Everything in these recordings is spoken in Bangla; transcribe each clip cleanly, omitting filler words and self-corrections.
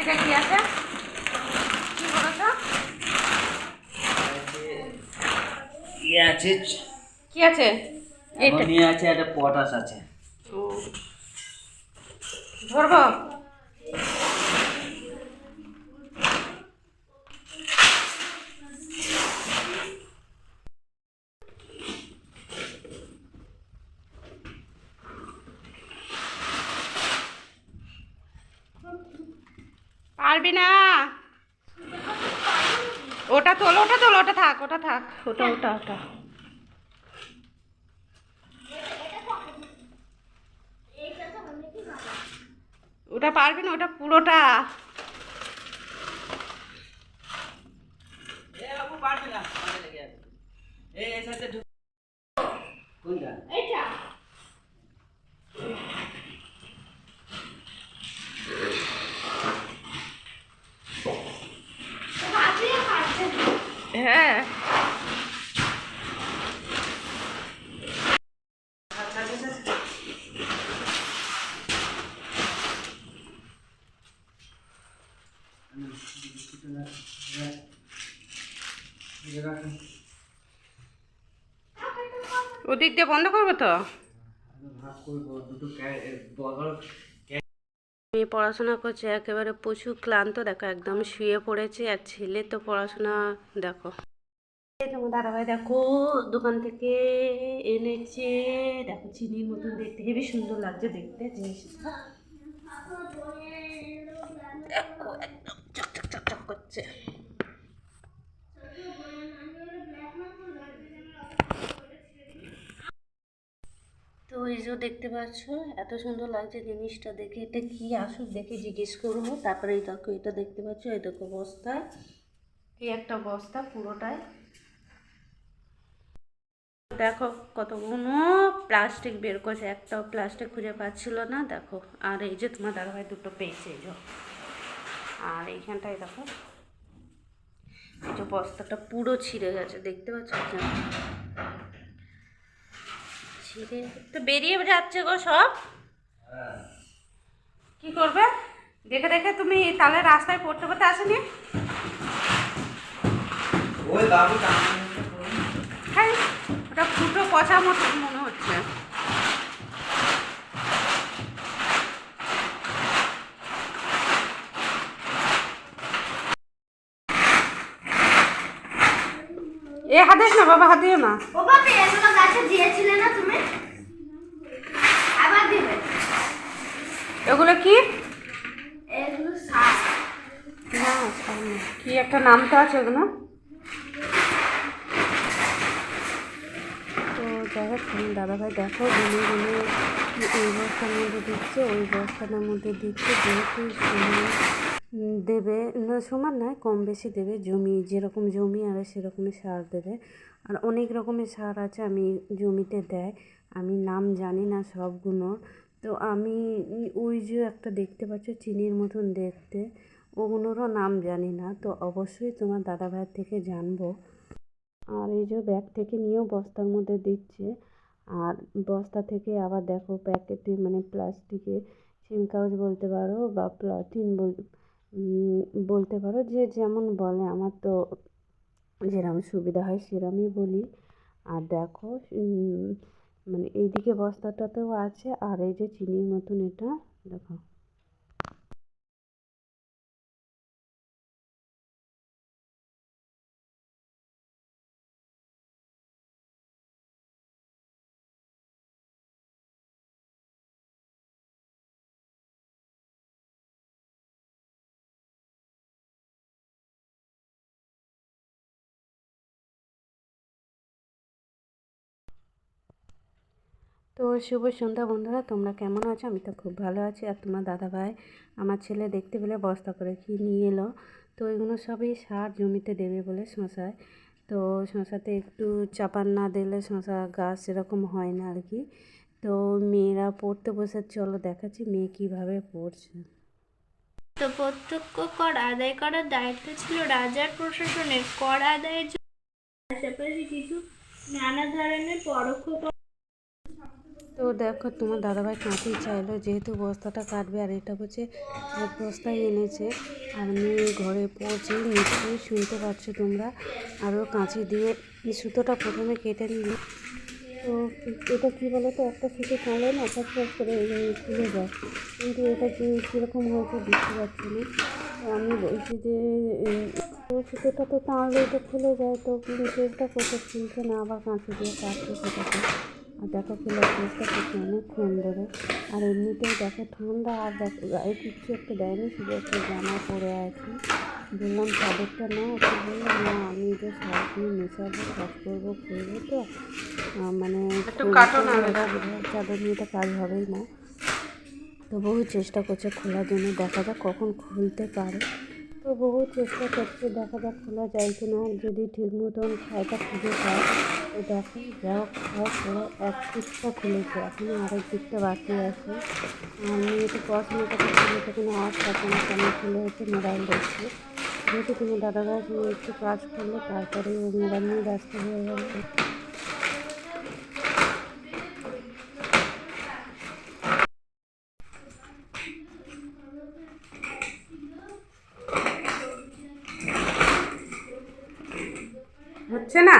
প্লাস্টিকে কি আছে? কি বলেছ? কি আছে? অ্যামোনিয়া আছে, একটা পটাশ আছে। ধরবো? পারবি না। ওটা তোল, ওটা তোল, ওটা থাক, ওটা থাক, ওটা ওটা ওটা ওটা পারবি না, ওটা পুরোটা। হ্যাঁ, ওদিক দিয়ে বন্ধ করবো তো। মেয়ে পড়াশোনা করছে, একেবারে প্রচুর ক্লান্ত, দেখো একদম শুয়ে পড়েছে। আর ছেলে তো পড়াশোনা দেখো। এই তোমার দাদাভাই দেখো দোকান থেকে এনেছে, দেখো চিনির মতন দেখতে, হেবি সুন্দর লাগছে দেখতে জিনিসটা। দেখো একদম চকচক চকচক করছে। তো এই যে দেখতে পাচ্ছ, এত সুন্দর লাগছে জিনিসটা দেখে। এটা কি আসুক দেখে জিজ্ঞেস করবো। তারপরে এই দেখো, এটা দেখতে পাচ্ছ, এই দেখো বস্তা, এই একটা বস্তা পুরোটাই। দেখো কতগুলো প্লাস্টিক বের করছে, একটাও প্লাস্টিক খুঁজে পাচ্ছিল না দেখো। আর এই যে তোমার দাদাভাই দুটো পেয়েছে এই যে। আর এইখানটায় দেখো এই যে বস্তাটা পুরো ছিঁড়ে গেছে, দেখতে পাচ্ছ ছিঁড়ে তো বেরিয়ে যাচ্ছে গো সব। কি করবে দেখে দেখে? তুমি তাহলে রাস্তায় পড়তে পড়তে আসেনি? হ্যাঁ, ওটা ফুটো পচা মতো মনে হচ্ছে। এ হাত দিস না বাবা, হাত দিও না। ও বাবা, এগুলো গাছে দিয়েছিলে না তুমি? আবার দিবে। এগুলো কি? এগুলো সার। না, কি একটা নাম তো আছে ওগুলো। তো যাই হোক, দাদাভাই দেখো গুনে গুনে এই বস্তার মধ্যে দিচ্ছে, ওই বস্তাটার মধ্যে দিচ্ছে। যেহেতু সমান দেবে না, সমান নয়, কম বেশি দেবে, জমি যেরকম জমি আর সেরকমই সার দেবে। আর অনেক রকমের সার আছে আমি জমিতে দেয়, আমি নাম জানি না সবগুলোর। তো আমি ওই যে একটা দেখতে পাচ্ছ চিনির মতন দেখতে, ওগুলোরও নাম জানি না। তো অবশ্যই তোমার দাদাভাইয়ের থেকে জানবো। আর এই যে ব্যাগ থেকে নিয়েও বস্তার মধ্যে দিচ্ছে। আর বস্তা থেকে আবার দেখো প্যাকেটে, মানে প্লাস্টিকে সিম কাগজ বলতে পারো বা পলিথিন বলতে পারো, যে যেমন বলে। আমার তো যেরকম সুবিধা হয় সেরকমই বলি। আর দেখো মানে এইদিকে বস্তাটাতেও আছে, আর এই যে চিনির মতন এটা দেখো। তো শুভ সন্ধ্যা বন্ধুরা, তোমরা কেমন আছো? আমি তো খুব ভালো আছি। আর তোমার দাদাভাই, আমার ছেলে দেখতে পেলে বস্তা করে কি নিয়ে এলো। তো এগুলো সবই সার জমিতে দেবে বলে শশায়। তো শশাতে একটু চাপান না দিলে শশা গাছ সেরকম হয় না আর কি। তো মেয়েরা পড়তে বসে, চলো দেখাচ্ছি মেয়ে কীভাবে পড়ছে। তো প্রত্যক্ষ কর আদায় করার দায়িত্ব ছিল রাজার প্রশাসনের। কর আদায়ের জন্য পাশাপাশি কিছু নানা ধরনের পরোক্ষ কর তো দেখো তোমার দাদাভাই কাঁচি চাইলো, যেহেতু বস্তাটা কাটবে, আর এটা হচ্ছে এক বস্তায় এনেছে। আর আমি ঘরে পৌঁছে নিশ্চয়ই শুনতে পাচ্ছ তোমরা। আরও কাঁচি দিয়ে সুতোটা প্রথমে কেটে নিই। তো এটা কী বলো তো, একটা সুতো টানলে না ফট করে খুলে যায়, কিন্তু এটা কীরকম হয়েছে বুঝতে পারছি না। তো আমি বলছি যে তো সুতোটা তো টানলেই তো খুলে যায়, তো কিন্তু চেষ্টা করতে খুলছে না, আবার কাঁচি দিয়ে কাটছে সেটাকে। আর দেখো খোলার চেষ্টা করছে অনেকক্ষণ ধরে। আর এমনিতেও দেখো ঠান্ডা, আর দেখো গায়ে কিচ্ছু একটা দেয়নি, শুধু একটা জামা পরে আছি। বললাম চাদরটা না, তো বললাম না আমি যে সারাদিন মেশাবো, কাজ করবো, খুলবো, তো মানে চাদর নিয়ে তো কাজ হবেই না। তো বহু চেষ্টা করছে খোলার জন্য, দেখা যাক কখন খুলতে পারে। তো বহু চেষ্টা করছে, দেখা যাক খোলা যায় কি না। যদি ঠিক মতন খায়টা খুঁজে পায় তো দেখো যাও খাওয়া করে এক দিকটা খুলেছে, এখনও আরেক দিকটা বাকি আছে। আমি একটু পড়াশোনাটা খুলে তো কোনো আওয়াজ থাকে না, কেন খুলে হচ্ছে মোবাইল দেখছি। যেহেতু কোনো দাদাভাই একটু কাজ করলো, তারপরে ও মোবাইল নিয়ে ব্যস্ত হয়ে গেল। হচ্ছে না।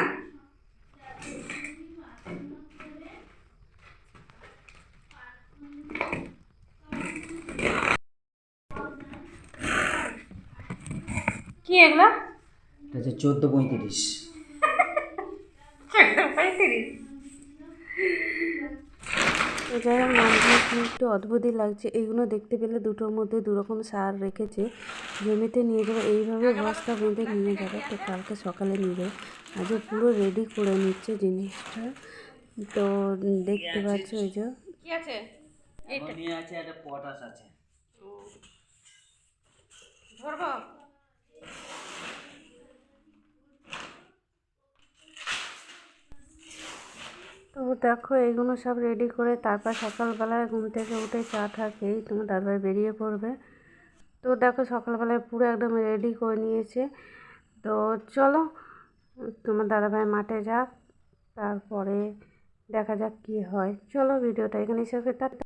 কি এগুলা? এটা হচ্ছে 1435। তো যাই হোক, নামগুলো একটু অদ্ভুতই লাগছে। এইগুলো দেখতে পেলে দুটোর মধ্যে দুরকম সার রেখেছে, জমিতে নিয়ে যাবে, এইভাবে বস্তা বেঁধে নিয়ে যাবে। তো কালকে সকালে নিয়ে যাবে, আজও পুরো রেডি করে নিচ্ছে জিনিসটা। তো দেখতে পাচ্ছ এই যে কি আছে, অ্যামোনিয়া আছে, একটা পটাশ আছে। ধরবো। তো দেখো এগুলো সব রেডি করে তারপর সকালবেলায় ঘুম থেকে উঠে চা টা খেয়েই তোমার দাদাভাই বেরিয়ে পড়বে। তো দেখো সকালবেলায় পুরো একদম রেডি করে নিয়েছে। তো চলো তোমার দাদাভাই মাঠে যাক, তারপরে দেখা যাক কী হয়। চলো ভিডিওটা এখানে শেষ করতে।